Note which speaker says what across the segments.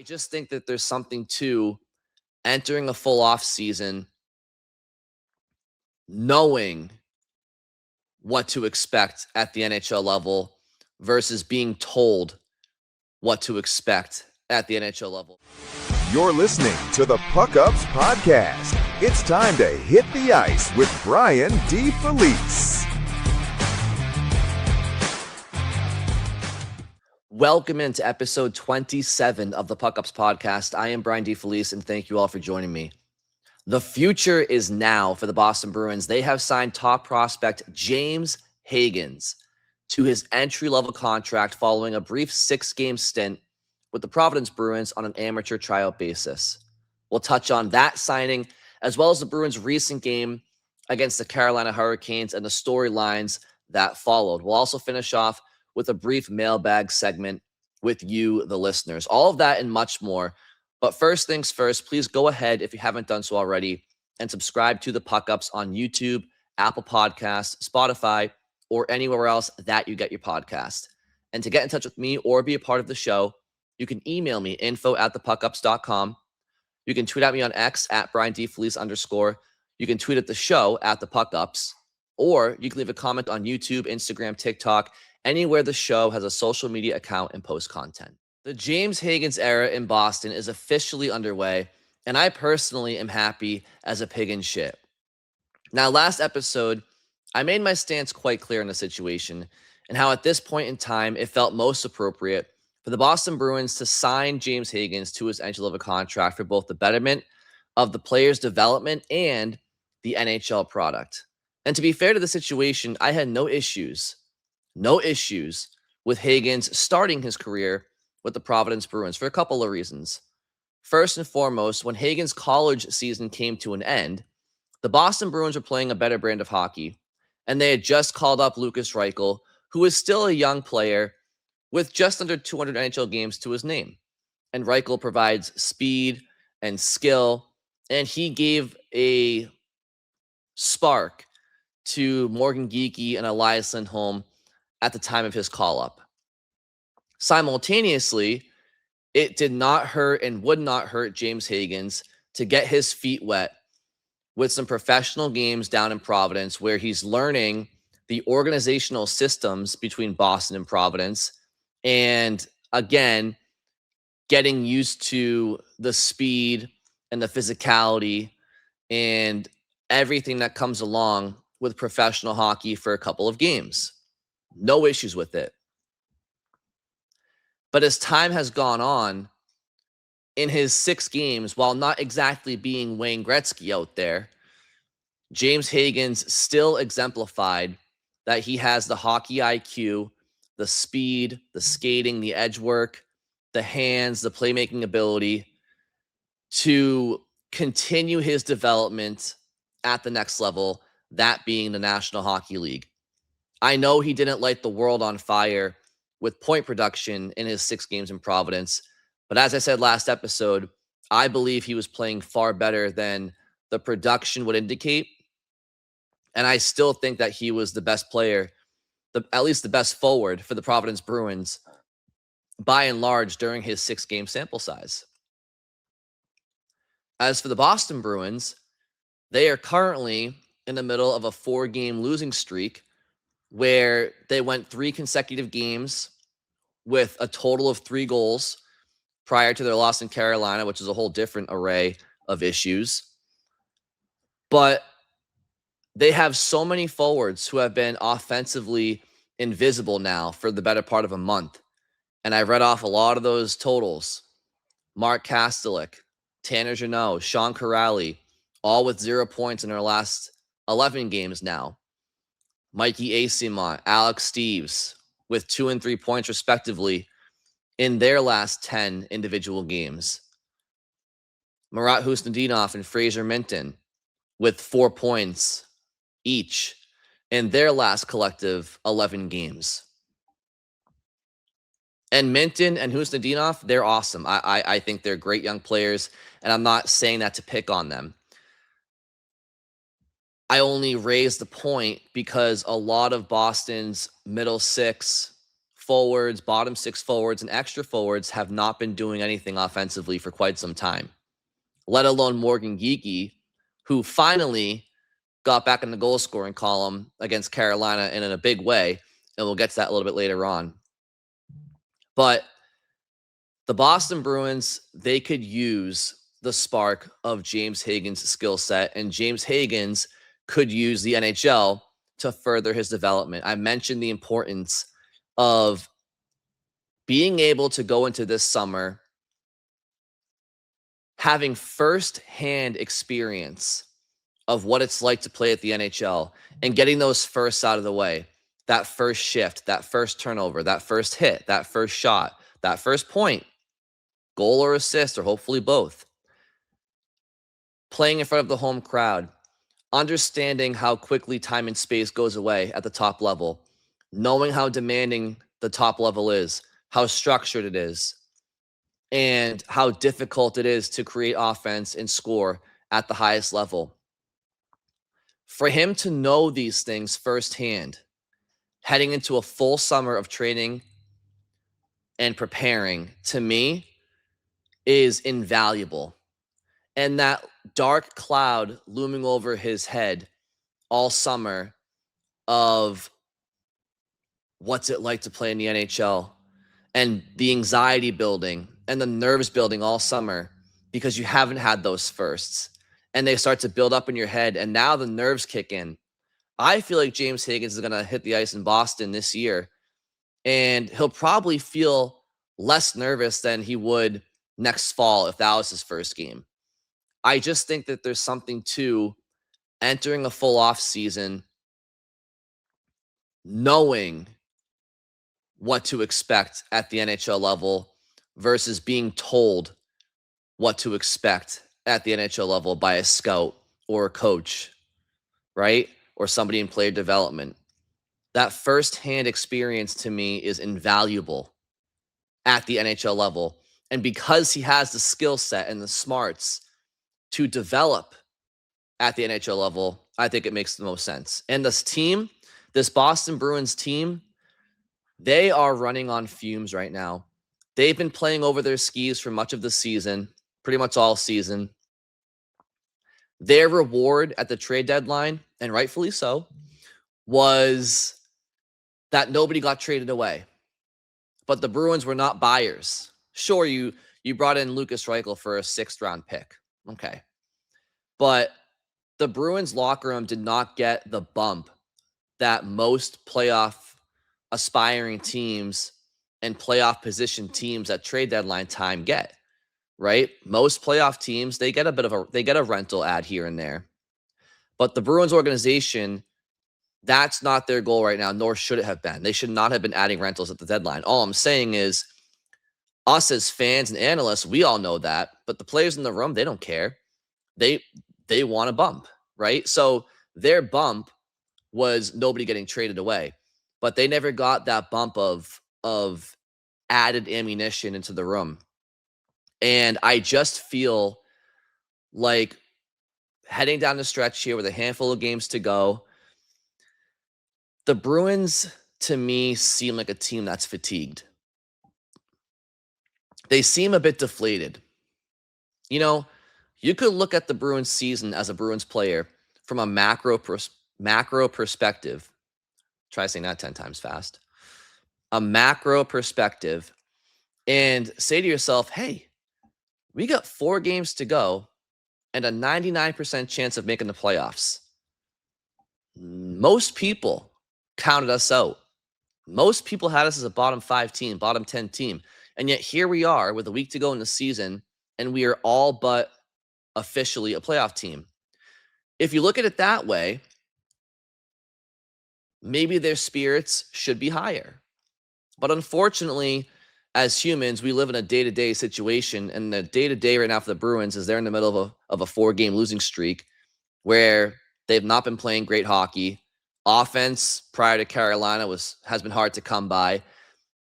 Speaker 1: just think that there's something to entering a full off season, knowing what to expect at the NHL level versus being told what to expect at the NHL level.
Speaker 2: You're listening to the PuckUps podcast. It's time to hit the ice with Brian DeFelice.
Speaker 1: Welcome into episode 27 of the PuckUps podcast. I am Brian DeFelice, and thank you all for joining me. The future is now for the Boston Bruins. They have signed top prospect James Hagens to his entry-level contract following a brief 6-game stint with the Providence Bruins on an amateur tryout basis. We'll touch on that signing, as well as the Bruins' recent game against the Carolina Hurricanes and the storylines that followed. We'll also finish off with a brief mailbag segment with you, the listeners. All of that and much more. But first things first, please go ahead, if you haven't done so already, and subscribe to the PuckUps on YouTube, Apple Podcasts, Spotify, or anywhere else that you get your podcast. And to get in touch with me or be a part of the show, you can email me, info@thepuckups.com. You can tweet at me on X at BrianDFelice_. You can tweet at the show at the PuckUps, or you can leave a comment on YouTube, Instagram, TikTok, anywhere the show has a social media account and post content. The James Hagens era in Boston is officially underway, and I personally am happy as a pig in shit. Now, last episode, I made my stance quite clear in the situation and how at this point in time, it felt most appropriate for the Boston Bruins to sign James Hagens to his entry-level contract for both the betterment of the player's development and the NHL product. And to be fair to the situation, I had no issues with Hagens starting his career with the Providence Bruins for a couple of reasons. First and foremost, when Hagens' college season came to an end, the Boston Bruins were playing a better brand of hockey, and they had just called up Lukas Reichel, who is still a young player with just under 200 NHL games to his name. And Reichel provides speed and skill, and he gave a spark to Morgan Geekie and Elias Lindholm at the time of his call-up. Simultaneously, it did not hurt and would not hurt James Hagens to get his feet wet with some professional games down in Providence where he's learning the organizational systems between Boston and Providence and, again, getting used to the speed and the physicality and everything that comes along with professional hockey for a couple of games. No issues with it. But as time has gone on, in his 6 games, while not exactly being Wayne Gretzky out there, James Hagens still exemplified that he has the hockey IQ, the speed, the skating, the edge work, the hands, the playmaking ability to continue his development at the next level, that being the National Hockey League. I know he didn't light the world on fire with point production in his 6 games in Providence, but as I said last episode, I believe he was playing far better than the production would indicate, and I still think that he was the best player, at least the best forward for the Providence Bruins, by and large, during his 6-game sample size. As for the Boston Bruins, they are currently in the middle of a 4-game losing streak where they went 3 consecutive games with a total of 3 goals prior to their loss in Carolina, which is a whole different array of issues. But they have so many forwards who have been offensively invisible now for the better part of a month. And I read off a lot of those totals. Mark Kastelik, Tanner Jeannot, Sean Corrali, all with 0 points in their last 11 games now. Mikey Eyssimont, Alex Steeves with 2 and 3 points respectively in their last 10 individual games. Marat Husnudinov and Fraser Minton with 4 points each in their last collective 11 games. And Minton and Husnudinov, they're awesome. I think they're great young players, and I'm not saying that to pick on them. I only raise the point because a lot of Boston's middle 6 forwards, bottom six forwards, and extra forwards have not been doing anything offensively for quite some time, let alone Morgan Geekie, who finally got back in the goal scoring column against Carolina and in a big way. And we'll get to that a little bit later on. But the Boston Bruins, they could use the spark of James Hagens' skill set, and James Hagens could use the NHL to further his development. I mentioned the importance of being able to go into this summer having first-hand experience of what it's like to play at the NHL and getting those firsts out of the way. That first shift, that first turnover, that first hit, that first shot, that first point, goal or assist, or hopefully both. Playing in front of the home crowd, understanding how quickly time and space goes away at the top level, knowing how demanding the top level is, how structured it is, and how difficult it is to create offense and score at the highest level. For him to know these things firsthand, heading into a full summer of training and preparing, to me, is invaluable. And that dark cloud looming over his head all summer of what's it like to play in the NHL, and the anxiety building and the nerves building all summer because you haven't had those firsts, and they start to build up in your head, and now the nerves kick in. I feel like James Hagens is going to hit the ice in Boston this year, and he'll probably feel less nervous than he would next fall if that was his first game. I just think that there's something to entering a full off season, knowing what to expect at the NHL level versus being told what to expect at the NHL level by a scout or a coach, right? Or somebody in player development. That firsthand experience to me is invaluable at the NHL level. And because he has the skill set and the smarts to develop at the NHL level, I think it makes the most sense. And this team, this Boston Bruins team, they are running on fumes right now. They've been playing over their skis for much of the season, pretty much all season. Their reward at the trade deadline, and rightfully so, was that nobody got traded away. But the Bruins were not buyers. Sure, you brought in Lucas Reichel for a 6th-round pick. Okay. But the Bruins locker room did not get the bump that most playoff aspiring teams and playoff position teams at trade deadline time get, right? Most playoff teams, they get a rental ad here and there. But the Bruins organization, that's not their goal right now, nor should it have been. They should not have been adding rentals at the deadline. All I'm saying is, us as fans and analysts, we all know that, but the players in the room, they don't care. They want a bump, right? So their bump was nobody getting traded away, but they never got that bump of added ammunition into the room. And I just feel like heading down the stretch here with a handful of games to go, the Bruins, to me, seem like a team that's fatigued. They seem a bit deflated. You know, you could look at the Bruins season as a Bruins player from a macro perspective. Try saying that 10 times fast. A macro perspective, and say to yourself, hey, we got 4 games to go and a 99% chance of making the playoffs. Most people counted us out. Most people had us as a bottom 5 team, bottom 10 team. And yet here we are with a week to go in the season, and we are all but officially a playoff team. If you look at it that way, maybe their spirits should be higher. But unfortunately, as humans, we live in a day-to-day situation, and the day-to-day right now for the Bruins is they're in the middle of a 4-game losing streak where they've not been playing great hockey. Offense prior to Carolina has been hard to come by.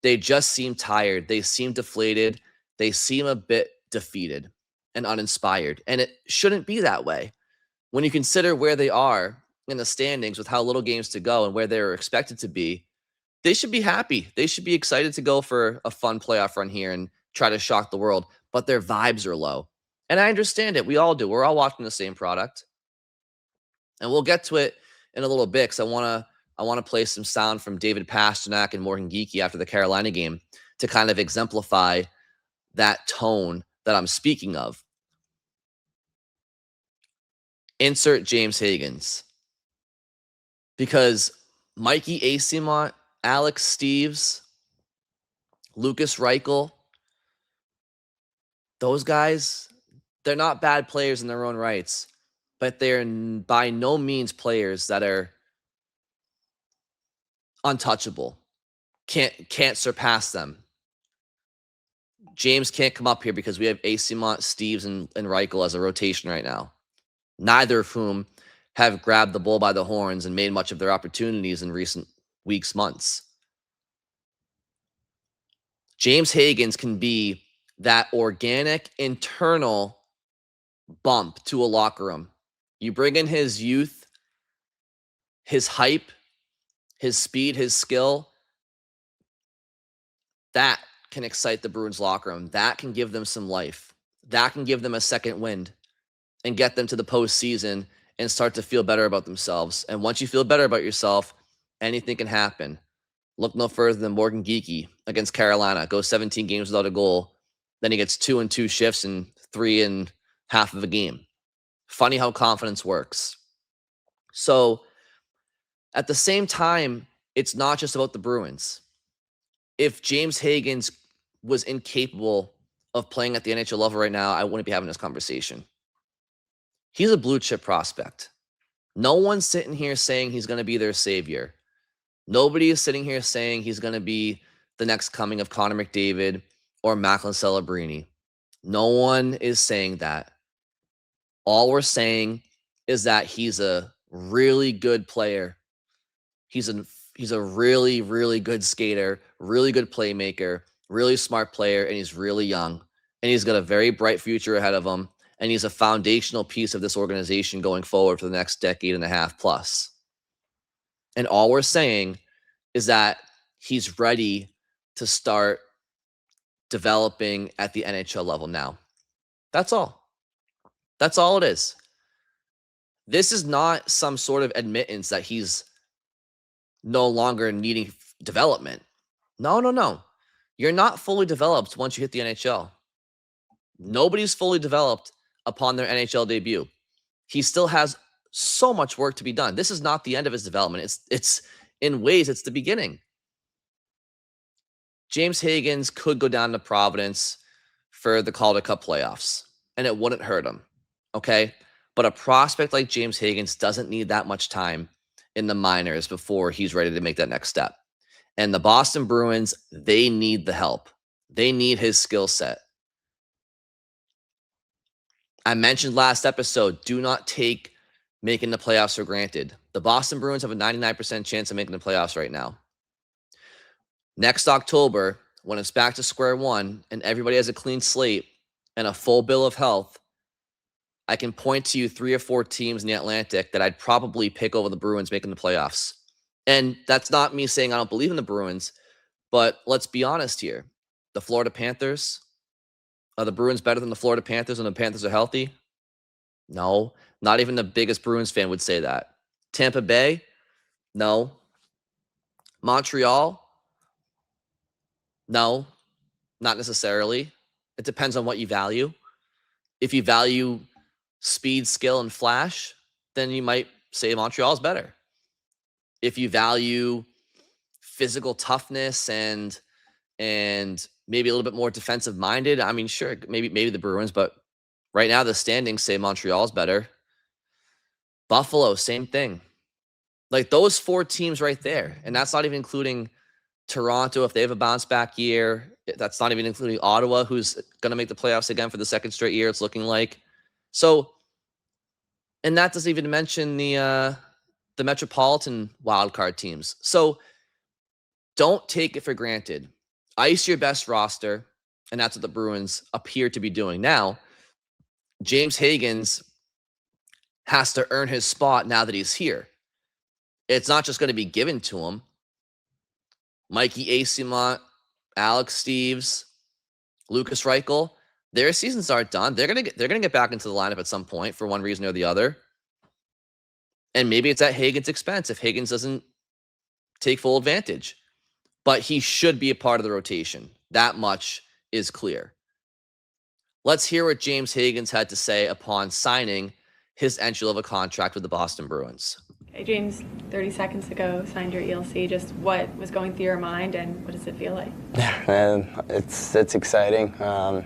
Speaker 1: They just seem tired. They seem deflated. They seem a bit defeated and uninspired. And it shouldn't be that way. When you consider where they are in the standings with how little games to go and where they're expected to be, they should be happy. They should be excited to go for a fun playoff run here and try to shock the world, but their vibes are low. And I understand it. We all do. We're all watching the same product. And we'll get to it in a little bit because I want to play some sound from David Pasternak and Morgan Geekie after the Carolina game to kind of exemplify that tone that I'm speaking of. Insert James Hagens. Because Mikey Asimont, Alex Steves, Lucas Reichel, those guys, they're not bad players in their own rights, but they're by no means players that are untouchable. Can't surpass them. James can't come up here because we have Asimont, Steves, and Reichel as a rotation right now. Neither of whom have grabbed the bull by the horns and made much of their opportunities in recent weeks, months. James Hagens can be that organic internal bump to a locker room. You bring in his youth, his hype, his speed, his skill. That can excite the Bruins locker room. That can give them some life. That can give them a second wind and get them to the postseason and start to feel better about themselves. And once you feel better about yourself, anything can happen. Look no further than Morgan Geekie against Carolina. Goes 17 games without a goal. Then he gets 2 and 2 shifts in 3 and half of a game. Funny how confidence works. So at the same time, it's not just about the Bruins. If James Hagens was incapable of playing at the NHL level right now, I wouldn't be having this conversation. He's a blue chip prospect. No one's sitting here saying he's going to be their savior. Nobody is sitting here saying he's going to be the next coming of Connor McDavid or Macklin Celebrini. No one is saying that. All we're saying is that he's a really good player. He's a really, really good skater, really good playmaker, really smart player, and he's really young. And he's got a very bright future ahead of him. And he's a foundational piece of this organization going forward for the next decade and a half plus. And all we're saying is that he's ready to start developing at the NHL level now. That's all. That's all it is. This is not some sort of admittance that he's no longer needing development. No. You're not fully developed once you hit the NHL. Nobody's fully developed upon their NHL debut. He still has so much work to be done. This is not the end of his development. It's in ways, it's the beginning. James Hagens could go down to Providence for the Calder Cup playoffs, and it wouldn't hurt him, okay? But a prospect like James Hagens doesn't need that much time in the minors before he's ready to make that next step. And the Boston Bruins, they need the help. They need his skill set. I mentioned last episode, do not take making the playoffs for granted. The Boston Bruins have a 99% chance of making the playoffs right now. Next October, when it's back to square one and everybody has a clean slate and a full bill of health, I can point to you 3 or 4 teams in the Atlantic that I'd probably pick over the Bruins making the playoffs. And that's not me saying I don't believe in the Bruins, but let's be honest here. The Florida Panthers, are the Bruins better than the Florida Panthers when the Panthers are healthy? No, not even the biggest Bruins fan would say that. Tampa Bay? No. Montreal? No, not necessarily. It depends on what you value. If you value speed, skill, and flash, then you might say Montreal's better. If you value physical toughness and maybe a little bit more defensive minded, I mean, sure, maybe the Bruins, but right now the standings say Montreal's better. Buffalo, same thing. Like those 4 teams right there, and that's not even including Toronto if they have a bounce back year. That's not even including Ottawa, who's going to make the playoffs again for the second straight year, it's looking like. So, and that doesn't even mention the Metropolitan wildcard teams. So don't take it for granted. Ice your best roster, and that's what the Bruins appear to be doing now. James Hagens has to earn his spot now that he's here. It's not just going to be given to him. Mikey Asimont, Alex Steves, Lucas Reichel, their seasons aren't done. They're gonna get back into the lineup at some point for one reason or the other. And maybe it's at Hagens' expense if Hagens doesn't take full advantage. But he should be a part of the rotation. That much is clear. Let's hear what James Hagens had to say upon signing his entry-level contract with the Boston Bruins.
Speaker 3: Okay, James, 30 seconds ago, signed your ELC. Just what was going through your mind, and what does it feel like?
Speaker 4: It's exciting. To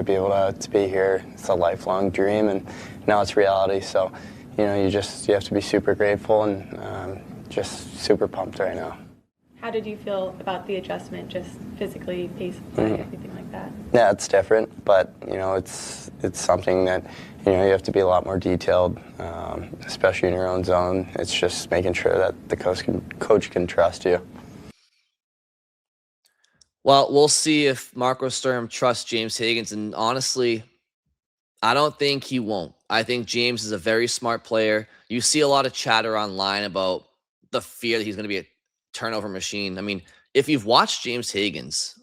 Speaker 4: be able to be here. It's a lifelong dream, and now it's reality. So, you have to be super grateful and just super pumped right now.
Speaker 3: How did you feel about the adjustment, just physically, pace of play, everything like that?
Speaker 4: Yeah, it's different, but it's something that you have to be a lot more detailed, especially in your own zone. It's just making sure that the coach can trust you.
Speaker 1: Well, we'll see if Marco Sturm trusts James Hagens, and honestly, I don't think he won't. I think James is a very smart player. You see a lot of chatter online about the fear that he's going to be a turnover machine. I mean, if you've watched James Hagens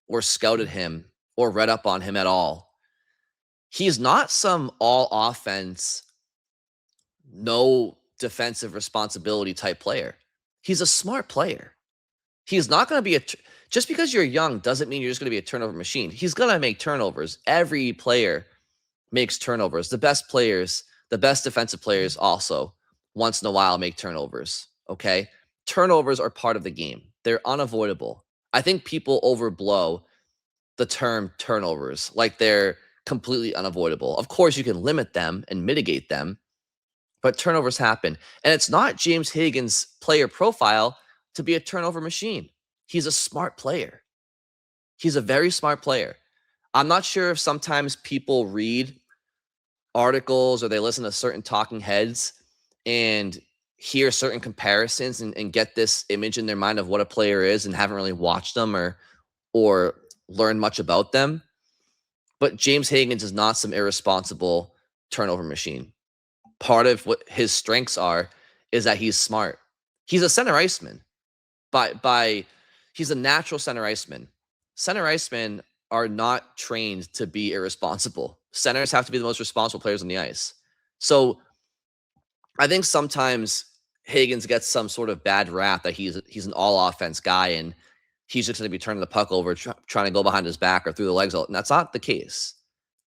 Speaker 1: or scouted him or read up on him at all, he's not some all offense, no defensive responsibility type player. He's a smart player. He's not going to be just because you're young doesn't mean you're just going to be a turnover machine. He's going to make turnovers. Every player makes turnovers. The best players, the best defensive players also once in a while make turnovers. Okay. Turnovers are part of the game. They're unavoidable. I think people overblow the term turnovers like they're completely unavoidable. Of course, you can limit them and mitigate them, but turnovers happen. And it's not James Hagens' player profile to be a turnover machine. He's a smart player. He's a very smart player. I'm not sure if sometimes people read articles or they listen to certain talking heads and hear certain comparisons and get this image in their mind of what a player is and haven't really watched them or learned much about them. But James Hagens is not some irresponsible turnover machine. Part of what his strengths are is that he's smart. He's a center iceman. He's a natural center iceman. Center icemen are not trained to be irresponsible. Centers have to be the most responsible players on the ice. So I think sometimes Hagens gets some sort of bad rap that he's an all offense guy and he's just going to be turning the puck over, trying to go behind his back or through the legs. And that's not the case.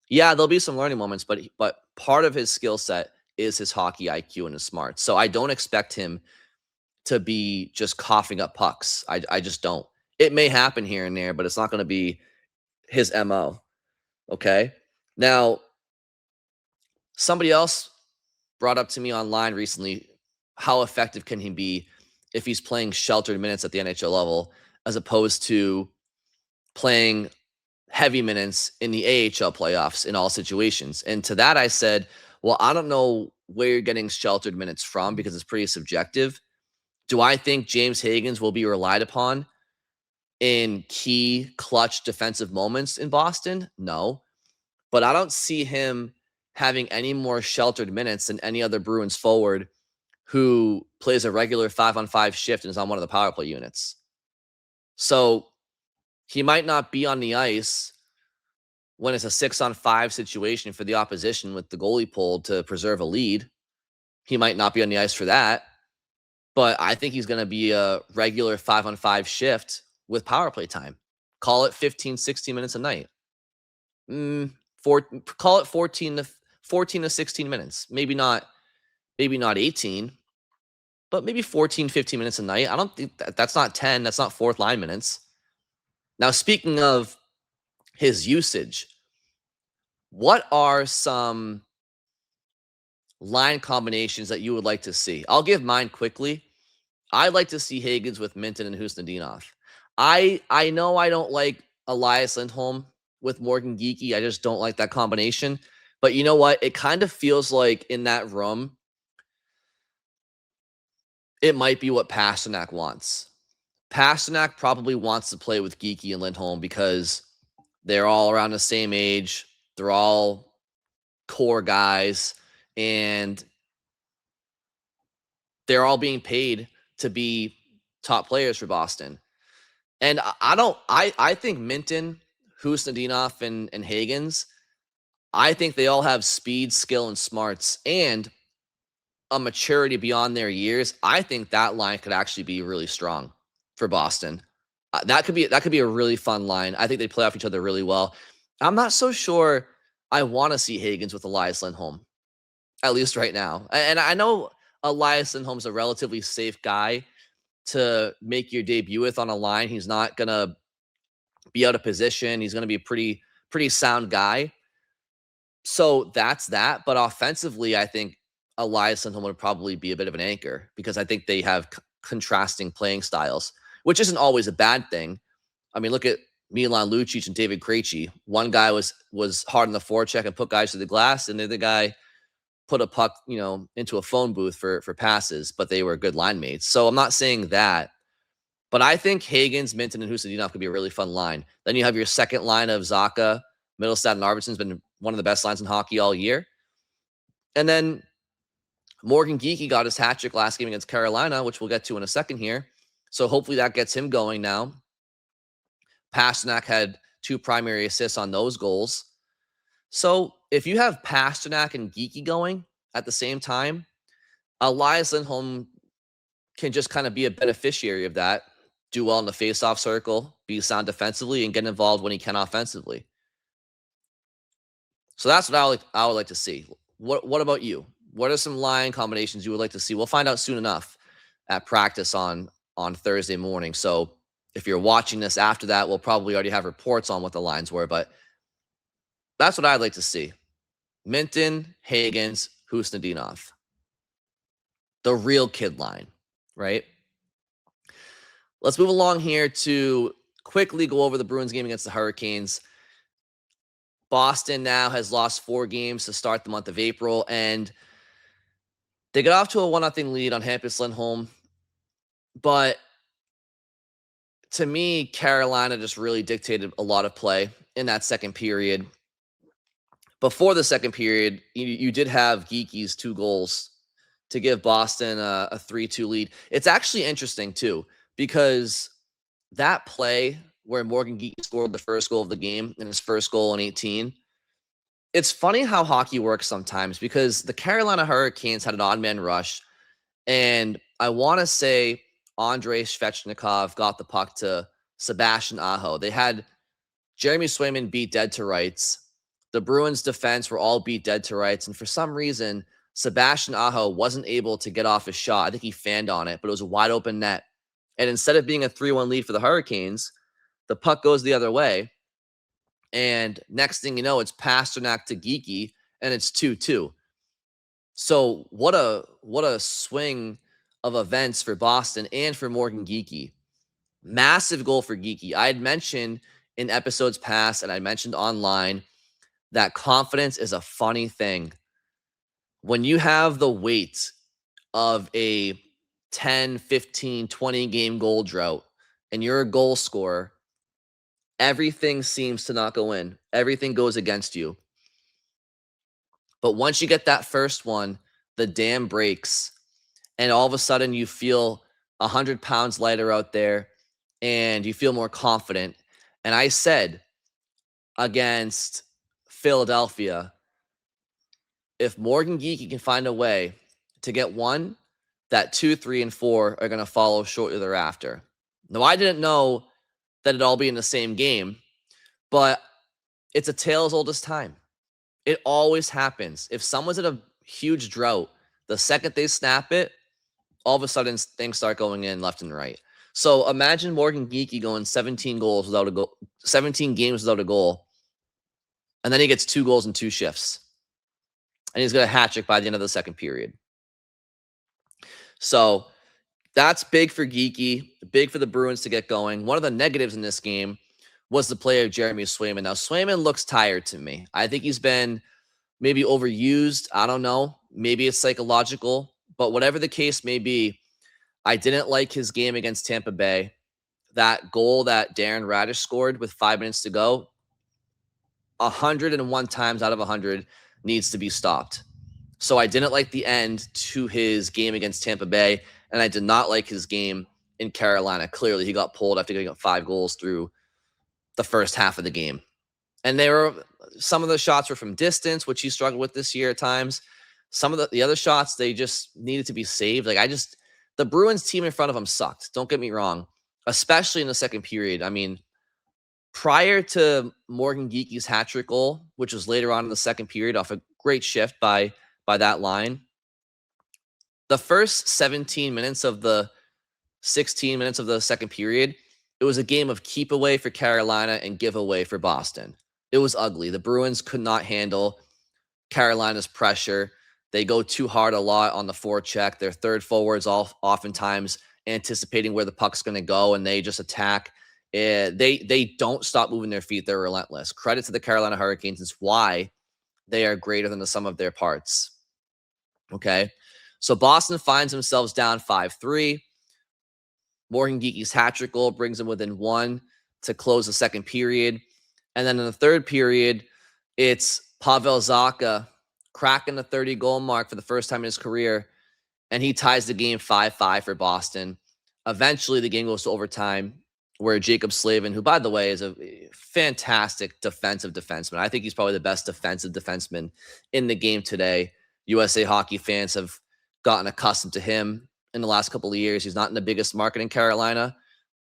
Speaker 1: Yeah, there'll be some learning moments, but part of his skill set is his hockey IQ and his smarts. So I don't expect him to be just coughing up pucks. I just don't. It may happen here and there, but it's not going to be his MO. Okay. Now, somebody else brought up to me online recently, how effective can he be if he's playing sheltered minutes at the NHL level, as opposed to playing heavy minutes in the AHL playoffs in all situations. And to that, I said, well, I don't know where you're getting sheltered minutes from because it's pretty subjective. Do I think James Hagens will be relied upon in key clutch defensive moments in Boston? No, but I don't see him having any more sheltered minutes than any other Bruins forward who plays a regular 5-on-5 shift and is on one of the power play units. So he might not be on the ice when it's a 6-on-5 situation for the opposition with the goalie pulled to preserve a lead. He might not be on the ice for that, but I think he's going to be a regular 5-on-5 shift with power play time. Call it 15, 16 minutes a night. Call it 14 to 16 minutes. Maybe not 18, but maybe 14, 15 minutes a night. I don't think that's not 10. That's not fourth line minutes. Now, speaking of his usage, what are some line combinations that you would like to see? I'll give mine quickly. I'd like to see Hagens with Minton and Husnudinov. I know I don't like Elias Lindholm with Morgan Geekie. I just don't like that combination. But you know what? It kind of feels like in that room, it might be what Pasternak wants. Pasternak probably wants to play with Geekie and Lindholm because they're all around the same age. They're all core guys, and they're all being paid to be top players for Boston. And I think Minton, Husnudinov, and Hagens, I think they all have speed, skill, and smarts, and a maturity beyond their years. I think that line could actually be really strong for Boston. That could be a really fun line. I think they play off each other really well. I'm not so sure I want to see Hagens with Elias Lindholm, at least right now. And I know Elias Lindholm's a relatively safe guy to make your debut with on a line. He's not gonna be out of position. He's gonna be a pretty sound guy. So that's that. But offensively, I think Elias Lindholm would probably be a bit of an anchor because I think they have contrasting playing styles, which isn't always a bad thing. I mean, look at Milan Lucic and David Krejci. One guy was hard on the forecheck and put guys to the glass, and the other guy put a puck, into a phone booth for passes, but they were good line mates. So I'm not saying that, but I think Hagens, Minton, and Husnudinov could be a really fun line. Then you have your second line of Zacha, Middlestad, and Arvidsson's been one of the best lines in hockey all year. And then Morgan Geekie got his hat trick last game against Carolina, which we'll get to in a second here. So hopefully that gets him going now. Pasternak had 2 primary assists on those goals. So if you have Pasternak and Geekie going at the same time, Elias Lindholm can just kind of be a beneficiary of that, do well in the faceoff circle, be sound defensively, and get involved when he can offensively. So that's what I would like to see. What about you? What are some line combinations you would like to see? We'll find out soon enough at practice on Thursday morning. So if you're watching this after that, we'll probably already have reports on what the lines were, but that's what I'd like to see. Minton, Hagens, Husnudinov. The real kid line, right? Let's move along here to quickly go over the Bruins game against the Hurricanes. Boston now has lost 4 games to start the month of April, and they get off to a 1-0 lead on Hampus Lindholm. But to me, Carolina just really dictated a lot of play in that second period. Before the second period, you did have Geekie's 2 goals to give Boston a 3-2 lead. It's actually interesting, too, because that play where Morgan Geekie scored the first goal of the game and his first goal in 18, it's funny how hockey works sometimes because the Carolina Hurricanes had an odd man rush, and I want to say Andrei Svechnikov got the puck to Sebastian Aho. They had Jeremy Swayman beat dead to rights. The Bruins defense were all beat dead to rights, and for some reason, Sebastian Aho wasn't able to get off his shot. I think he fanned on it, but it was a wide open net. And instead of being a 3-1 lead for the Hurricanes, the puck goes the other way. And next thing you know, it's Pasternak to Geekie, and it's 2-2. So what a swing of events for Boston and for Morgan Geekie. Massive goal for Geekie. I had mentioned in episodes past, and I mentioned online, that confidence is a funny thing. When you have the weight of a 10, 15, 20 game goal drought and you're a goal scorer, everything seems to not go in. Everything goes against you. But once you get that first one, the dam breaks, and all of a sudden you feel 100 pounds lighter out there and you feel more confident. And I said against Philadelphia, if Morgan Geekie can find a way to get one, that 2, 3, and 4 are going to follow shortly thereafter. Now, I didn't know that it'd all be in the same game, but it's a tale as old as time. It always happens. If someone's in a huge drought, the second they snap it, all of a sudden things start going in left and right. So imagine Morgan Geekie going 17 games without a goal, and then he gets 2 goals in 2 shifts. And he's got a hat trick by the end of the second period. So that's big for Geekie, big for the Bruins to get going. One of the negatives in this game was the play of Jeremy Swayman. Now, Swayman looks tired to me. I think he's been maybe overused. I don't know. Maybe it's psychological. But whatever the case may be, I didn't like his game against Tampa Bay. That goal that Darren Radish scored with 5 minutes to go, 101 times out of 100 needs to be stopped. So I didn't like the end to his game against Tampa Bay, and I did not like his game in Carolina. Clearly, he got pulled after getting up 5 goals through the first half of the game. And some of the shots were from distance, which he struggled with this year at times. Some of the other shots, they just needed to be saved. The Bruins team in front of him sucked. Don't get me wrong, especially in the second period. I mean, prior to Morgan Geeky's hat trick goal, which was later on in the second period off a great shift by that line, the first 17 minutes of the 16 minutes of the second period, it was a game of keep away for Carolina and give away for Boston. It was ugly. The Bruins could not handle Carolina's pressure. They go too hard a lot on the forecheck. Their third forwards oftentimes anticipating where the puck's going to go, and they just attack. They don't stop moving their feet. They're relentless. Credit to the Carolina Hurricanes. It's why they are greater than the sum of their parts. Okay, so Boston finds themselves down 5-3. Morgan Geeky's hat trick goal brings them within 1 to close the second period. And then in the third period, it's Pavel Zacha cracking the 30-goal mark for the first time in his career, and he ties the game 5-5 for Boston. Eventually, the game goes to overtime, where Jacob Slavin, who, by the way, is a fantastic defensive defenseman. I think he's probably the best defensive defenseman in the game today. USA Hockey fans have gotten accustomed to him in the last couple of years. He's not in the biggest market in Carolina.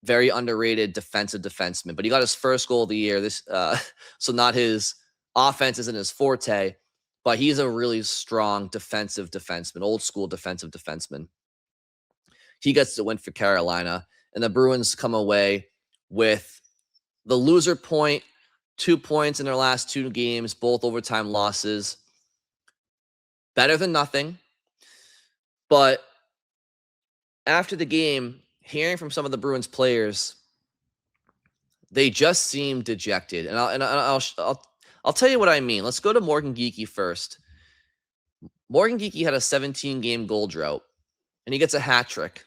Speaker 1: Very underrated defensive defenseman, but he got his first goal of the year. So not his offense isn't his forte, but he's a really strong defensive defenseman, old school defensive defenseman. He gets the win for Carolina, and the Bruins come away with the loser point, 2 points in their last 2 games, both overtime losses. Better than nothing, but after the game, hearing from some of the Bruins players, they just seem dejected. And I'll tell you what I mean. Let's go to Morgan Geeky first. Morgan Geeky had a 17-game goal drought, and he gets a hat trick.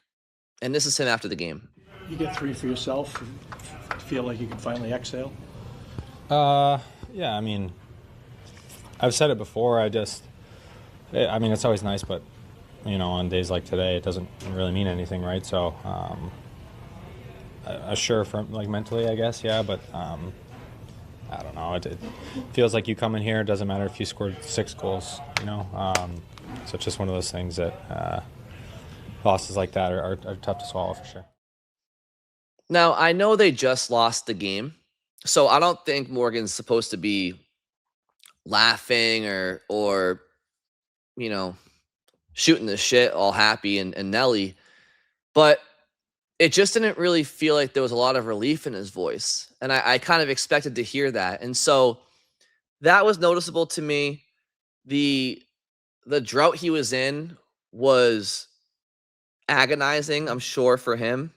Speaker 1: And this is him after the game.
Speaker 5: You get 3 for yourself and feel like you can finally exhale?
Speaker 6: Yeah, I mean, I've said it before. It's always nice, but on days like today, it doesn't really mean anything, right? So, sure, from mentally, I guess, yeah. But I don't know. It feels like you come in here. It doesn't matter if you scored 6 goals, So it's just one of those things that losses like that are tough to swallow for sure.
Speaker 1: Now, I know they just lost the game, so I don't think Morgan's supposed to be laughing or shooting the shit all happy and Nelly, but it just didn't really feel like there was a lot of relief in his voice. And I kind of expected to hear that. And so that was noticeable to me. The drought he was in was agonizing, I'm sure, for him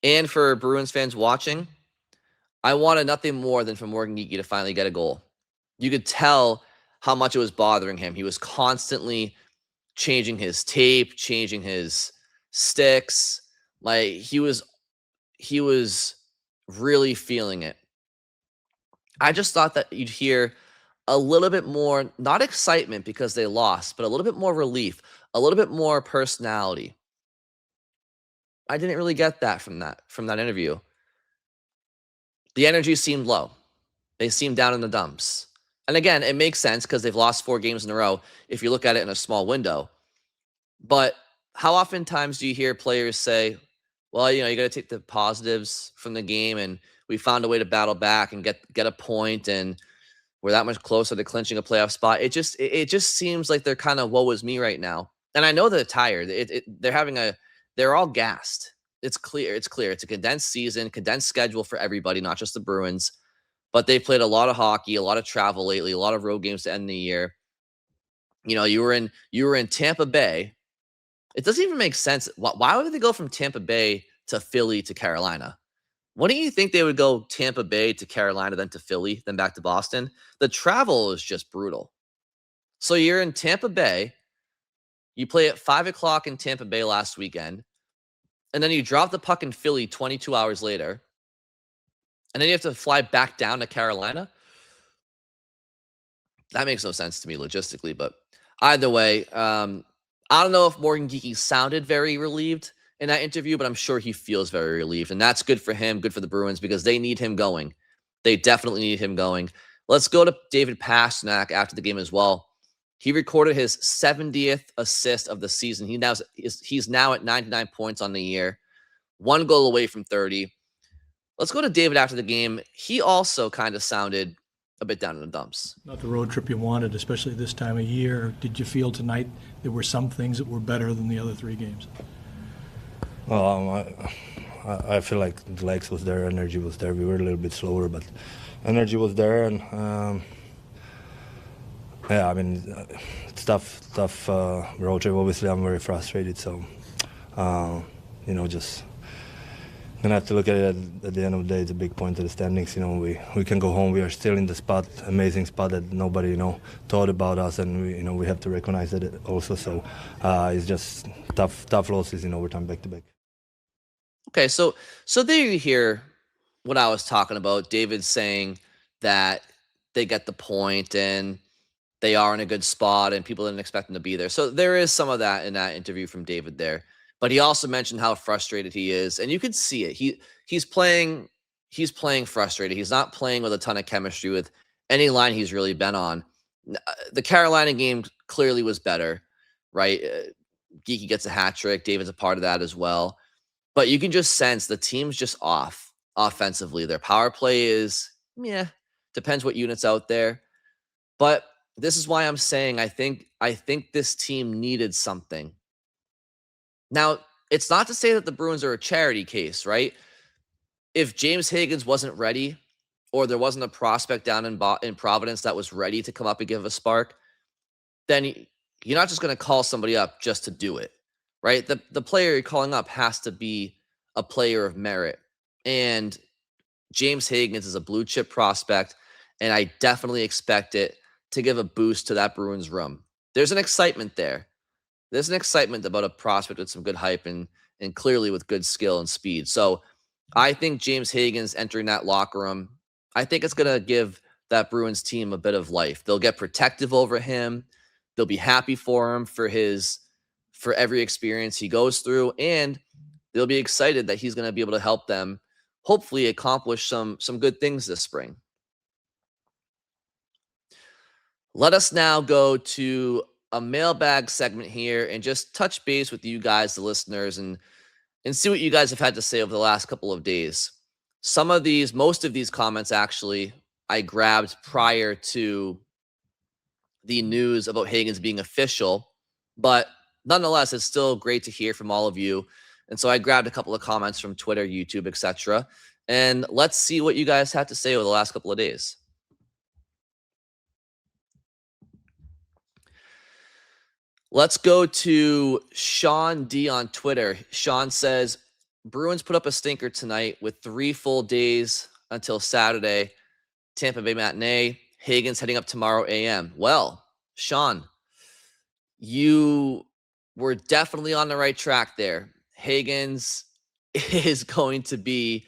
Speaker 1: and for Bruins fans watching. I wanted nothing more than for Morgan Geeky to finally get a goal. You could tell how much it was bothering him. He was constantly changing his tape, changing his sticks. Like he was really feeling it. I just thought that you'd hear a little bit more, not excitement because they lost, but a little bit more relief, a little bit more personality. I didn't really get that from that interview. The energy seemed low. They seemed down in the dumps. And again, it makes sense because they've lost 4 games in a row if you look at it in a small window. But how oftentimes do you hear players say, well, you got to take the positives from the game, and we found a way to battle back and get a point, and we're that much closer to clinching a playoff spot. It just seems like they're kind of woe is me right now. And I know they're tired. They're all gassed. It's clear. It's a condensed season, condensed schedule for everybody, not just the Bruins. But they've played a lot of hockey, a lot of travel lately, a lot of road games to end the year. You were in Tampa Bay. It doesn't even make sense. Why would they go from Tampa Bay to Philly to Carolina? Wouldn't you think they would go Tampa Bay to Carolina, then to Philly, then back to Boston? The travel is just brutal. So you're in Tampa Bay. You play at 5 o'clock in Tampa Bay last weekend. And then you drop the puck in Philly 22 hours later. And then you have to fly back down to Carolina. That makes no sense to me logistically. But either way, I don't know if Morgan Geeky sounded very relieved in that interview, but I'm sure he feels very relieved. And that's good for him, good for the Bruins, because they need him going. They definitely need him going. Let's go to David Pastrnak after the game as well. He recorded his 70th assist of the season. He's now at 99 points on the year, 1 goal away from 30. Let's go to David after the game. He also kind of sounded a bit down in the dumps.
Speaker 5: Not the road trip you wanted, especially this time of year. Did you feel tonight there were some things that were better than the other 3 games?
Speaker 7: Well, I feel like the legs was there, energy was there. We were a little bit slower, but energy was there, and yeah, I mean, it's tough road trip. Obviously, I'm very frustrated, so just gonna have to look at it at the end of the day. It's a big point to the standings. We can go home. We are still in the spot, amazing spot that nobody thought about us, and we have to recognize that also. So it's just tough losses in overtime back to back.
Speaker 1: Okay, so there you hear what I was talking about. David saying that they get the point and they are in a good spot and people didn't expect them to be there. So there is some of that in that interview from David there. But he also mentioned how frustrated he is, and you could see it. He's playing frustrated. He's not playing with a ton of chemistry with any line he's really been on. The Carolina game clearly was better, right? Geeky gets a hat trick. David's a part of that as well. But you can just sense the team's just off offensively. Their power play is, depends what unit's out there. But this is why I'm saying I think this team needed something. Now, it's not to say that the Bruins are a charity case, right? If James Hagens wasn't ready, or there wasn't a prospect down in Providence that was ready to come up and give a spark, then you're not just going to call somebody up just to do it, right? The player you're calling up has to be a player of merit. And James Hagens is a blue chip prospect, and I definitely expect it to give a boost to that Bruins room. There's an excitement there. There's an excitement about a prospect with some good hype and clearly with good skill and speed. So I think James Hagens entering that locker room, I think it's going to give that Bruins team a bit of life. They'll get protective over him. They'll be happy for him for every experience he goes through, and they'll be excited that he's going to be able to help them hopefully accomplish some good things this spring. Let us now go to a mailbag segment here and just touch base with you guys, the listeners, and see what you guys have had to say over the last couple of days. Most of these comments actually, I grabbed prior to the news about Hagens being official, but nonetheless, it's still great to hear from all of you. And so I grabbed a couple of comments from Twitter, YouTube, etc. And let's see what you guys had to say over the last couple of days. Let's go to Sean D on Twitter. Sean says, Bruins put up a stinker tonight with 3 full days until Saturday. Tampa Bay matinee. Hagens heading up tomorrow a.m. Well, Sean, you were definitely on the right track there. Hagens is going to be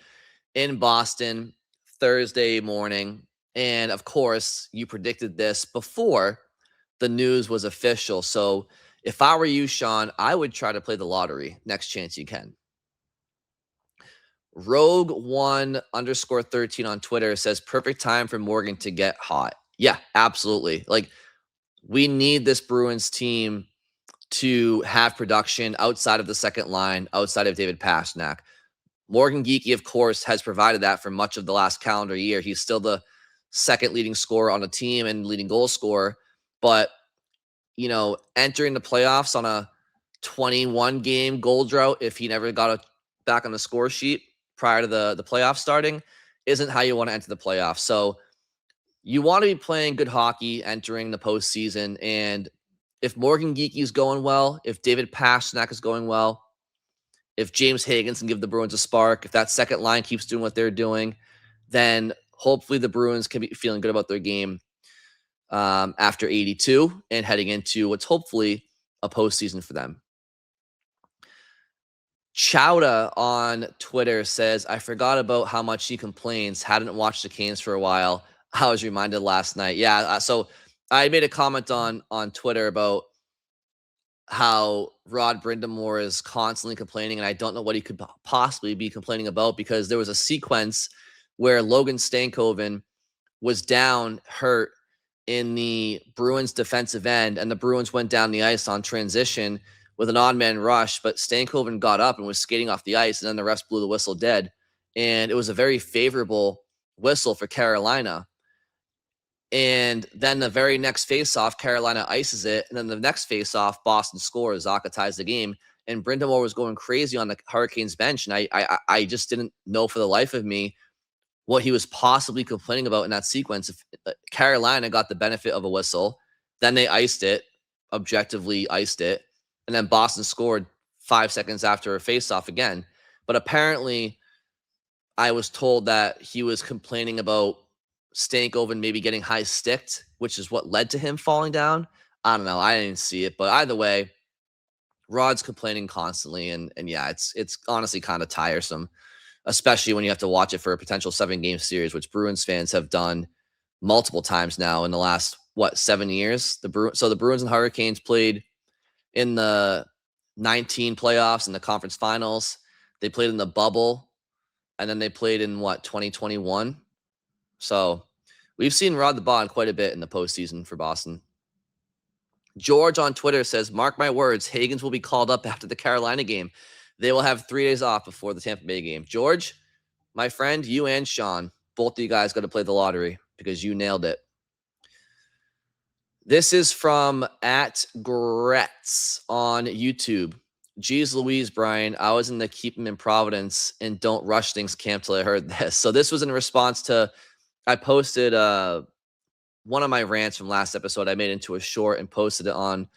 Speaker 1: in Boston Thursday morning. And of course, you predicted this before the news was official. So if I were you, Sean, I would try to play the lottery next chance you can. Rogue1_13 on Twitter says, perfect time for Morgan to get hot. Yeah, absolutely. Like, we need this Bruins team to have production outside of the second line, outside of David Pastrnak. Morgan Geekie, of course, has provided that for much of the last calendar year. He's still the second leading scorer on the team and leading goal scorer. But, entering the playoffs on a 21-game goal drought, if he never got back on the score sheet prior to the playoffs starting, isn't how you want to enter the playoffs. So you want to be playing good hockey entering the postseason. And if Morgan Geekie is going well, if David Pastrnak is going well, if James Hagens can give the Bruins a spark, if that second line keeps doing what they're doing, then hopefully the Bruins can be feeling good about their game after 82 and heading into what's hopefully a postseason for them. Chowda on Twitter says, I forgot about how much he complains. Hadn't watched the Canes for a while. I was reminded last night. Yeah, so I made a comment on Twitter about how Rod Brindamore is constantly complaining, and I don't know what he could possibly be complaining about, because there was a sequence where Logan Stankoven was down hurt in the Bruins defensive end, and the Bruins went down the ice on transition with an odd man rush, but Stankoven got up and was skating off the ice, and then the refs blew the whistle dead. And it was a very favorable whistle for Carolina. And then the very next faceoff, Carolina ices it. And then the next faceoff, Boston scores. Zacha ties the game. And Brindamore was going crazy on the Hurricanes bench. And I just didn't know for the life of me what he was possibly complaining about in that sequence. If Carolina got the benefit of a whistle, then they iced it, objectively iced it. And then Boston scored 5 seconds after a faceoff again. But apparently, I was told that he was complaining about Stankoven maybe getting high sticked, which is what led to him falling down. I don't know. I didn't see it, but either way, Rod's complaining constantly, and yeah, it's honestly kind of tiresome, especially when you have to watch it for a potential 7-game series, which Bruins fans have done multiple times now in the last 7 years. The Bruins and Hurricanes played in the 19 playoffs and the conference finals. They played in the bubble, and then they played in 2021. So we've seen Rod the Bond quite a bit in the postseason for Boston. George on Twitter says, mark my words, Hagens will be called up after the Carolina game. They will have 3 days off before the Tampa Bay game. George, my friend, you and Sean, both of you guys got to play the lottery because you nailed it. This is from @Gretz on YouTube. Geez Louise, Brian, I was in the keep him in Providence and don't rush things camp till I heard this. So this was in response to, I posted one of my rants from last episode. I made into a short and posted it on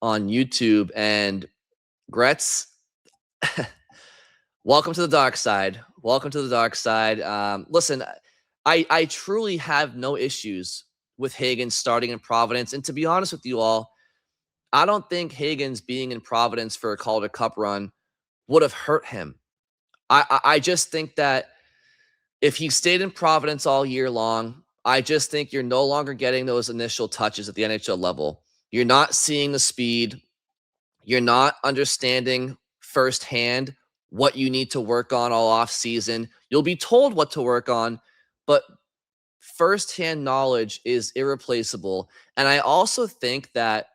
Speaker 1: YouTube. And Gretz, welcome to the dark side. Welcome to the dark side. Listen, I truly have no issues with Hagens starting in Providence. And to be honest with you all, I don't think Hagens being in Providence for a Calder Cup run would have hurt him. I just think that if he stayed in Providence all year long, I just think you're no longer getting those initial touches at the NHL level. You're not seeing the speed. You're not understanding firsthand what you need to work on all off season. You'll be told what to work on, but firsthand knowledge is irreplaceable. And I also think that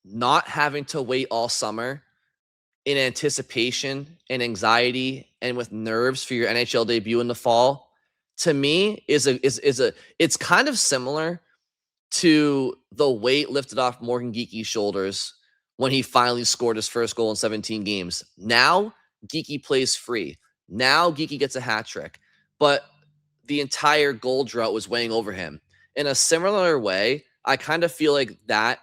Speaker 1: not having to wait all summer in anticipation and anxiety and with nerves for your NHL debut in the fall, to me it's kind of similar to the weight lifted off Morgan Geeky's shoulders when he finally scored his first goal in 17 games. Now Geeky plays free. Now Geeky gets a hat trick, but the entire goal drought was weighing over him. In a similar way, I kind of feel like that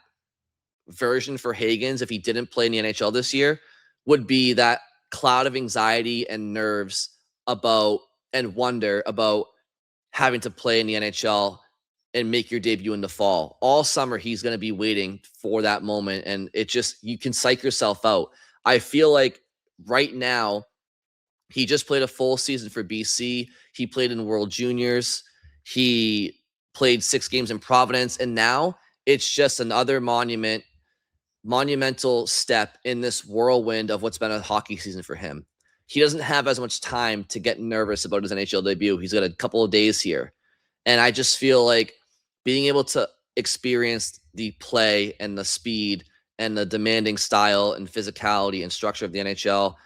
Speaker 1: version for Hagens, if he didn't play in the NHL this year, would be that cloud of anxiety and nerves about and wonder about having to play in the NHL and make your debut in the fall. All summer, he's going to be waiting for that moment, and it just, you can psych yourself out. I feel like right now, he just played a full season for BC. He played in World Juniors. He played 6 games in Providence, and now it's just another monumental step in this whirlwind of what's been a hockey season for him. He doesn't have as much time to get nervous about his NHL debut. He's got a couple of days here. And I just feel like being able to experience the play and the speed and the demanding style and physicality and structure of the NHL,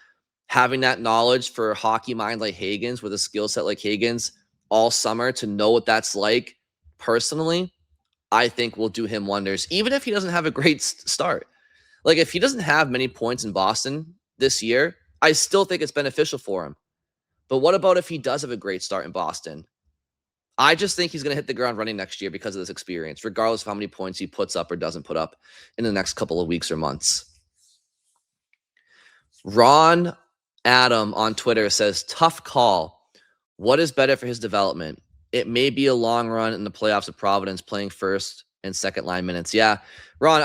Speaker 1: having that knowledge for a hockey mind like Hagens with a skill set like Hagens all summer to know what that's like personally, I think will do him wonders, even if he doesn't have a great start. Like, if he doesn't have many points in Boston this year, I still think it's beneficial for him. But what about if he does have a great start in Boston? I just think he's going to hit the ground running next year because of this experience, regardless of how many points he puts up or doesn't put up in the next couple of weeks or months. Ron Adam on Twitter says, tough call. What is better for his development? It may be a long run in the playoffs of Providence playing first and second line minutes. Yeah, Ron,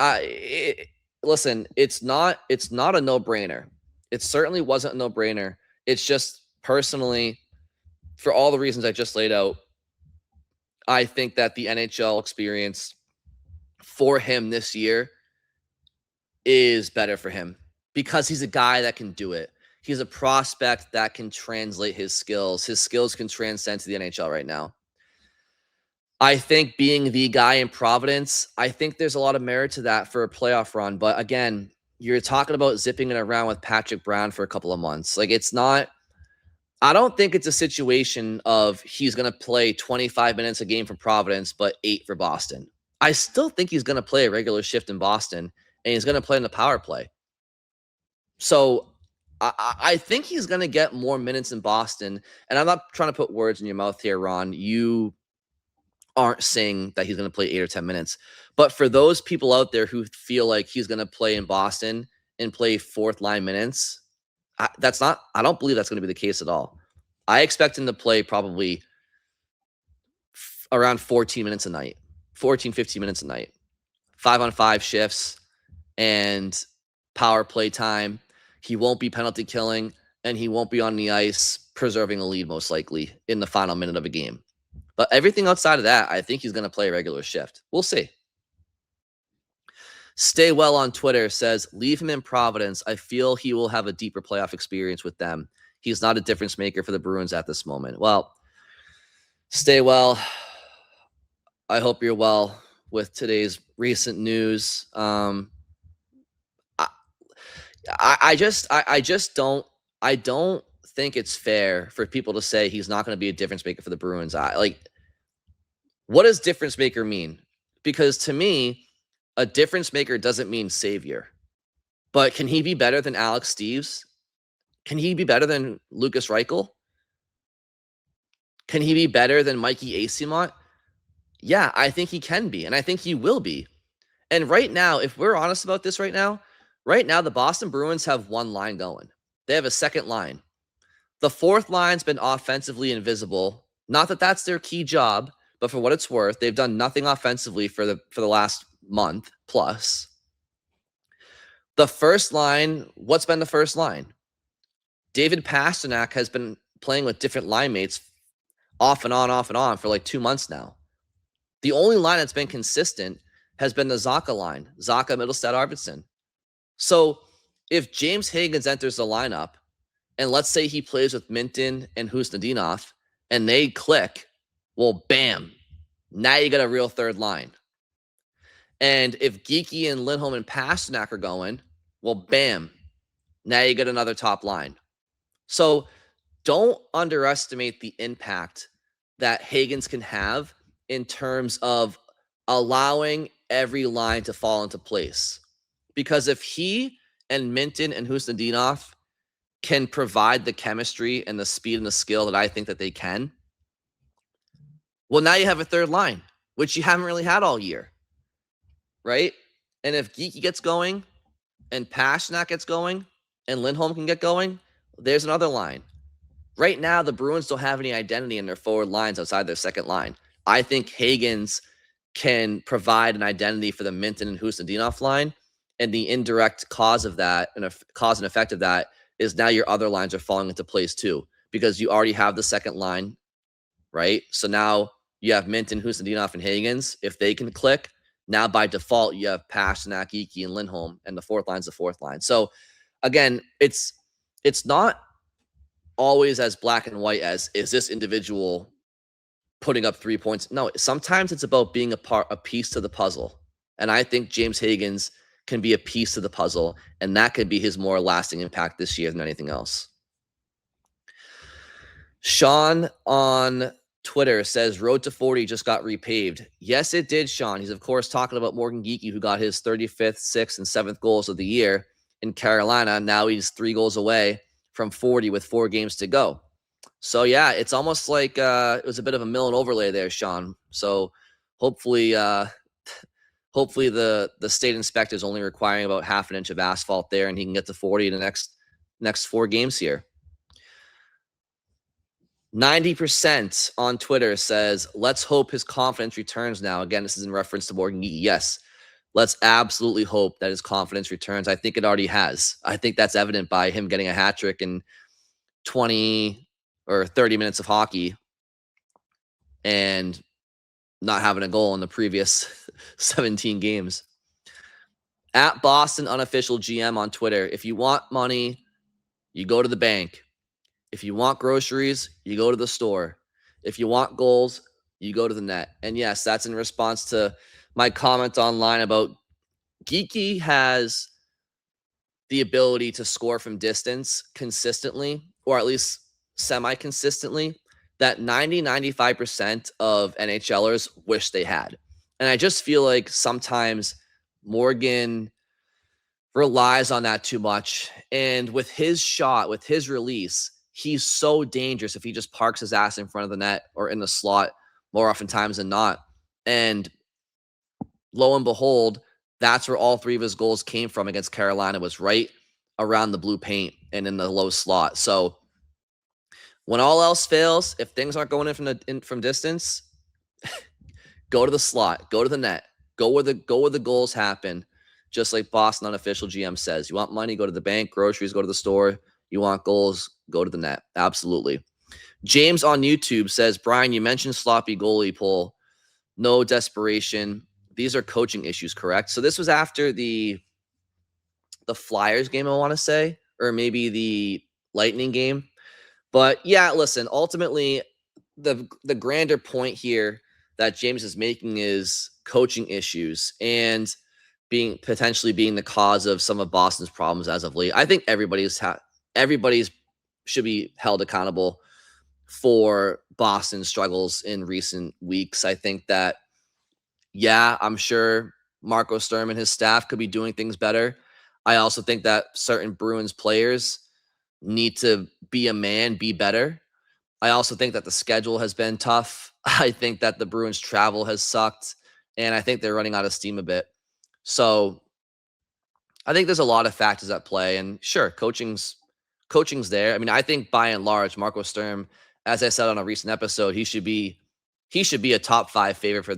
Speaker 1: listen, it's not a no-brainer. It certainly wasn't a no-brainer. It's just personally, for all the reasons I just laid out, I think that the NHL experience for him this year is better for him because he's a guy that can do it. He's a prospect that can translate his skills. His skills can transcend to the NHL right now. I think being the guy in Providence, I think there's a lot of merit to that for a playoff run. But again, you're talking about zipping it around with Patrick Brown for a couple of months. Like, it's not, I don't think it's a situation of he's going to play 25 minutes a game for Providence, but 8 for Boston. I still think he's going to play a regular shift in Boston, and he's going to play in the power play. So I think he's going to get more minutes in Boston. And I'm not trying to put words in your mouth here, Ron. You aren't saying that he's going to play 8 or 10 minutes. But for those people out there who feel like he's going to play in Boston and play fourth line minutes, I don't believe that's going to be the case at all. I expect him to play probably around 14 minutes a night, 14, 15 minutes a night, 5-on-5 shifts and power play time. He won't be penalty killing, and he won't be on the ice preserving a lead most likely in the final minute of a game. But everything outside of that, I think he's going to play a regular shift. We'll see. Stay Well on Twitter says, leave him in Providence. I feel he will have a deeper playoff experience with them. He's not a difference maker for the Bruins at this moment. Well, Stay Well. I hope you're well with today's recent news. I don't think it's fair for people to say he's not going to be a difference maker for the Bruins. What does difference maker mean? Because to me, a difference maker doesn't mean savior. But can he be better than Alex Steves? Can he be better than Lucas Reichel? Can he be better than Mikey Eyssimont? Yeah, I think he can be, and I think he will be. And right now, if we're honest about this right now, the Boston Bruins have one line going. They have a second line. The fourth line's been offensively invisible. Not that that's their key job, but for what it's worth, they've done nothing offensively for the last month plus. The first line, what's been the first line? David Pastrnak has been playing with different line mates off and on for like 2 months now. The only line that's been consistent has been the Zacha line, Zacha, Middlestad, Arvidsson. So if James Hagens enters the lineup, and let's say he plays with Minton and Husnudinov, and they click, well, bam, now you got a real third line. And if Geekie and Lindholm and Pastrnak are going, well, bam, now you get another top line. So don't underestimate the impact that Hagens can have in terms of allowing every line to fall into place. Because if he and Minton and Husnudinov can provide the chemistry and the speed and the skill that I think that they can, well, now you have a third line, which you haven't really had all year, right? And if Geekie gets going and Pastrnak gets going and Lindholm can get going, there's another line. Right now, the Bruins don't have any identity in their forward lines outside their second line. I think Hagens can provide an identity for the Minton and Husnudinov line, and the indirect cause of that and cause and effect of that is now your other lines are falling into place too, because you already have the second line, right? So now you have Minton, Husnudinov, and Hagens. If they can click, now by default you have Pastrnak, Geekie, and Lindholm, and the fourth line's the fourth line. So again, it's not always as black and white as is this individual putting up 3 points. No, sometimes it's about being a piece to the puzzle. And I think James Hagens can be a piece to the puzzle, and that could be his more lasting impact this year than anything else. Sean on Twitter says, Road to 40 just got repaved. Yes, it did, Sean. He's, of course, talking about Morgan Geekie, who got his 35th, 6th, and 7th goals of the year in Carolina. Now he's 3 goals away from 40 with 4 games to go. So, yeah, it's almost like it was a bit of a mill and overlay there, Sean. So hopefully the state inspector is only requiring about half an inch of asphalt there, and he can get to 40 in the next 4 games here. 90% on Twitter says, let's hope his confidence returns now. Again, this is in reference to Morgan Geekie. Yes, let's absolutely hope that his confidence returns. I think it already has. I think that's evident by him getting a hat trick in 20 or 30 minutes of hockey and not having a goal in the previous 17 games. At Boston Unofficial GM on Twitter. If you want money, you go to the bank. If you want groceries, you go to the store. If you want goals, you go to the net. And yes, that's in response to my comment online about Geeky has the ability to score from distance consistently, or at least semi-consistently, that 95% of NHLers wish they had. And I just feel like sometimes Morgan relies on that too much. And with his shot, with his release, he's so dangerous if he just parks his ass in front of the net or in the slot more oftentimes than not. And lo and behold, that's where all three of his goals came from against Carolina, was right around the blue paint and in the low slot. So when all else fails, if things aren't going in from distance, go to the slot, go to the net, go where the goals happen. Just like Boston Unofficial GM says, you want money, go to the bank. Groceries, go to the store. You want goals, go to the net. Absolutely. James on YouTube says, Brian, you mentioned sloppy goalie pull. No desperation. These are coaching issues, correct? So this was after the Flyers game, I want to say, or maybe the Lightning game. But yeah, listen, ultimately, the grander point here that James is making is coaching issues and potentially being the cause of some of Boston's problems as of late. I think everybody's should be held accountable for Boston's struggles in recent weeks. I think that, yeah, I'm sure Marco Sturm and his staff could be doing things better. I also think that certain Bruins players need to be a man, be better. I also think that the schedule has been tough. I think that the Bruins travel has sucked, and I think they're running out of steam a bit. So I think there's a lot of factors at play, and sure, coaching's there. I mean, I think by and large, Marco Sturm, as I said on a recent episode, he should be a top 5 favorite for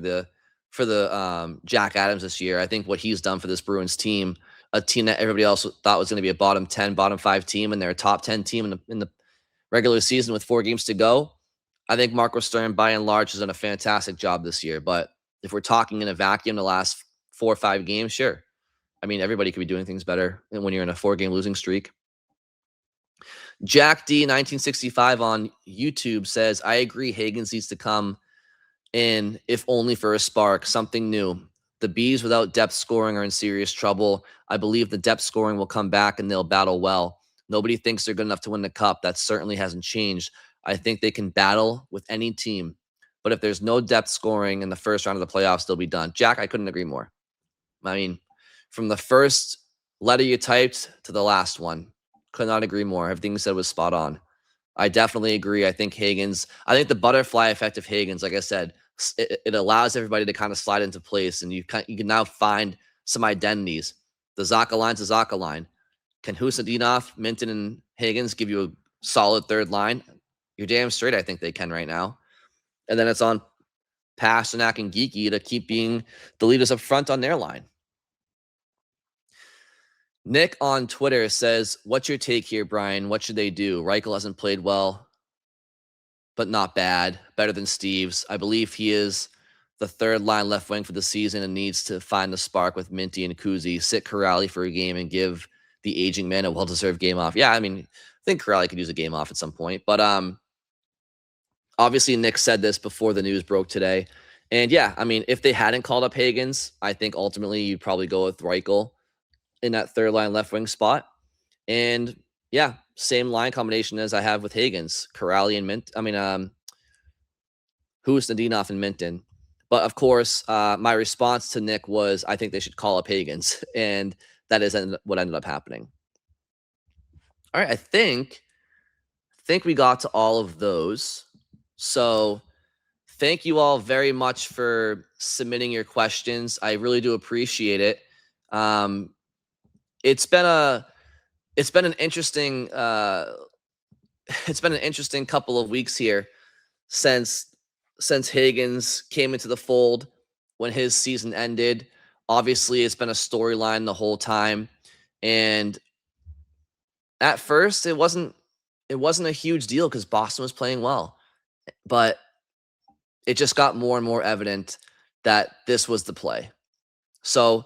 Speaker 1: the Jack Adams this year. I think what he's done for this Bruins team, a team that everybody else thought was going to be a bottom 10, bottom 5 team, and they're a top 10 team in the regular season with 4 games to go. I think Marco Sturm, by and large, has done a fantastic job this year. But if we're talking in a vacuum the last 4 or 5 games, sure. I mean, everybody could be doing things better when you're in a 4-game losing streak. Jack D 1965 on YouTube says, I agree Hagens needs to come in, if only for a spark, something new. The Bees without depth scoring are in serious trouble. I believe the depth scoring will come back and they'll battle well. Nobody thinks they're good enough to win the cup. That certainly hasn't changed. I think they can battle with any team. But if there's no depth scoring in the first round of the playoffs, they'll be done. Jack, I couldn't agree more. I mean, from the first letter you typed to the last one, could not agree more. Everything you said was spot on. I definitely agree. I think the butterfly effect of Hagens, like I said, it allows everybody to kind of slide into place, and you can now find some identities. The Zaka line's a Zaka line. Can Husadinov, Minton, and Hagens give you a solid third line? You're damn straight I think they can right now. And then it's on Pasternak and Geeky to keep being the leaders up front on their line. Nick on Twitter says, what's your take here, Brian? What should they do? Reichel hasn't played well, but not bad. Better than Steves. I believe he is the third line left wing for the season and needs to find the spark with Minty and Kuzi. Sit Corrali for a game and give the aging man a well-deserved game off. Yeah, I mean, I think Corrali could use a game off at some point. But obviously, Nick said this before the news broke today. And yeah, I mean, if they hadn't called up Hagens, I think ultimately you'd probably go with Reichel in that third line left wing spot. And yeah, same line combination as I have with Hagens, Corrali and Nadinov and Minton. But of course, my response to Nick was, I think they should call up Hagens. And that is what ended up happening. All right, I think we got to all of those. So thank you all very much for submitting your questions. I really do appreciate it. It's been an interesting couple of weeks here since Hagens came into the fold when his season ended. Obviously, it's been a storyline the whole time, and at first it wasn't a huge deal because Boston was playing well, but it just got more and more evident that this was the play. So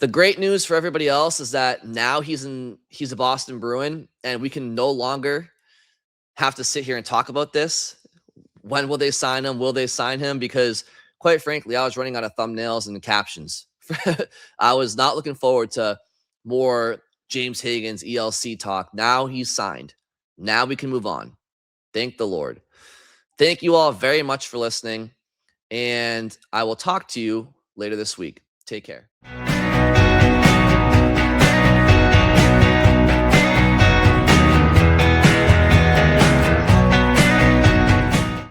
Speaker 1: The great news for everybody else is that now he's a Boston Bruin, and we can no longer have to sit here and talk about this. When will they sign him? Will they sign him? Because quite frankly, I was running out of thumbnails and captions. I was not looking forward to more James Hagens ELC talk. Now he's signed. Now we can move on. Thank the Lord. Thank you all very much for listening, and I will talk to you later this week. Take care.